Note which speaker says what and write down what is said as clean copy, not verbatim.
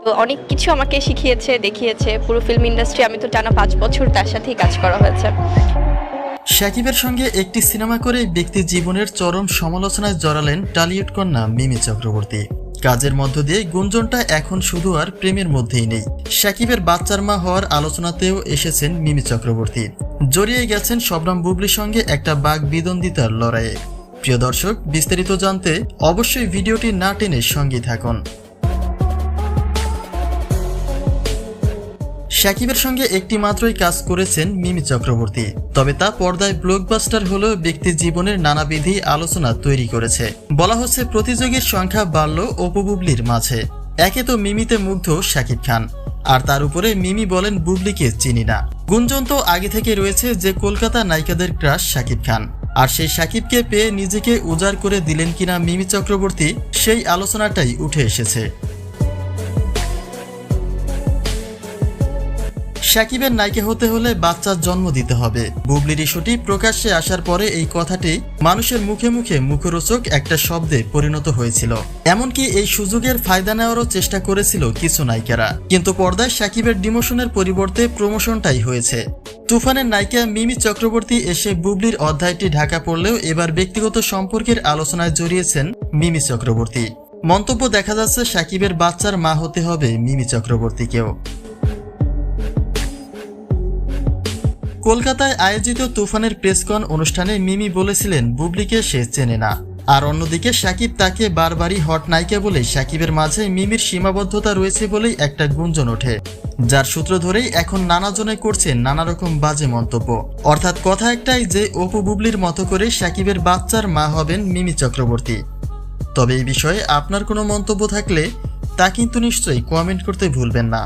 Speaker 1: তো অনেক কিছু আমাকে শিখিয়েছে, দেখিয়েছে। পুরো ফিল্ম ইন্ডাস্ট্রি আমি তো টানা 5 বছর তার সাথেই কাজ করা হয়েছে।
Speaker 2: শাকিবের সঙ্গে একটি সিনেমা করে ব্যক্তি জীবনের চরম সমালোচনায় জড়ালেন টলিউড কন্যা মিমি চক্রবর্তী। কাজের মধ্য দিয়ে গুঞ্জনটা এখন শুধু আর প্রেমের মধ্যেই নেই, শাকিবের বাচ্চার মা হওয়ার আলোচনাতেও এসেছেন মিমি চক্রবর্তী। জড়িয়ে গেছেন শবনম বুবলির সঙ্গে একটা বাকবিতন্ডিতার লড়াইয়ে। প্রিয় দর্শক, বিস্তারিত জানতে অবশ্যই ভিডিওটি না টেনে সঙ্গেই থাকুন। শাকিবের সঙ্গে একটি মাত্রই কাজ করেছেন মিমি চক্রবর্তী, তবে তা পর্দায় ব্লকবাস্টার হলেও ব্যক্তি জীবনের নানাবিধি আলোচনা তৈরি করেছে। বলা হচ্ছে প্রতিযোগীর সংখ্যা বাড়ল অপু বুবলির মাঝে। একে তো মিমিতে মুগ্ধ শাকিব খান, আর তার উপরে মিমি বলেন বুবলিকে চিনি না। গুঞ্জন তো আগে থেকে রয়েছে যে কলকাতা নায়িকাদের ক্রাশ শাকিব খান, আর সেই শাকিবকে পেয়ে নিজেকে উজাড় করে দিলেন কিনা মিমি চক্রবর্তী, সেই আলোচনাটাই উঠে এসেছে। শাকিবের নায়িকা হতে হলে বাচ্চার জন্ম দিতে হবে। বুবলির ইস্যুটি প্রকাশ্যে আসার পরে এই কথাটি মানুষের মুখে মুখে মুখরোচক একটা শব্দে পরিণত হয়েছিল। এমনকি এই সুযোগের ফায়দা নেওয়ারও চেষ্টা করেছিল কিছু নায়িকারা, কিন্তু পর্দায় শাকিবের ডিমোশনের পরিবর্তে প্রমোশনটাই হয়েছে। তুফানের নায়িকা মিমি চক্রবর্তী এসে বুবলির অধ্যায়টি ঢাকা পড়লেও এবার ব্যক্তিগত সম্পর্কের আলোচনায় জড়িয়েছেন মিমি চক্রবর্তী। মন্তব্য দেখা যাচ্ছে শাকিবের বাচ্চার মা হতে হবে মিমি চক্রবর্তীকেও। কলকাতায় আয়োজিত তুফানের প্রেসকন অনুষ্ঠানে মিমি বলেছিলেন বুবলিকে সে চেনে না, আর অন্যদিকে শাকিব তাকে বারবারই হট নায়িকা বলে শাকিবের মাঝে মিমির সীমাবদ্ধতা রয়েছে বলেই একটা গুঞ্জন ওঠে, যার সূত্র ধরেই এখন নানাজনে করছে নানা রকম বাজে মন্তব্য। অর্থাৎ কথা একটাই যে অপু বুবলির মতো করে শাকিবের বাচ্চার মা হবেন মিমি চক্রবর্তী। তবে এই বিষয়ে আপনার কোনো মন্তব্য থাকলে তা কিন্তু নিশ্চয়ই কমেন্ট করতে ভুলবেন না।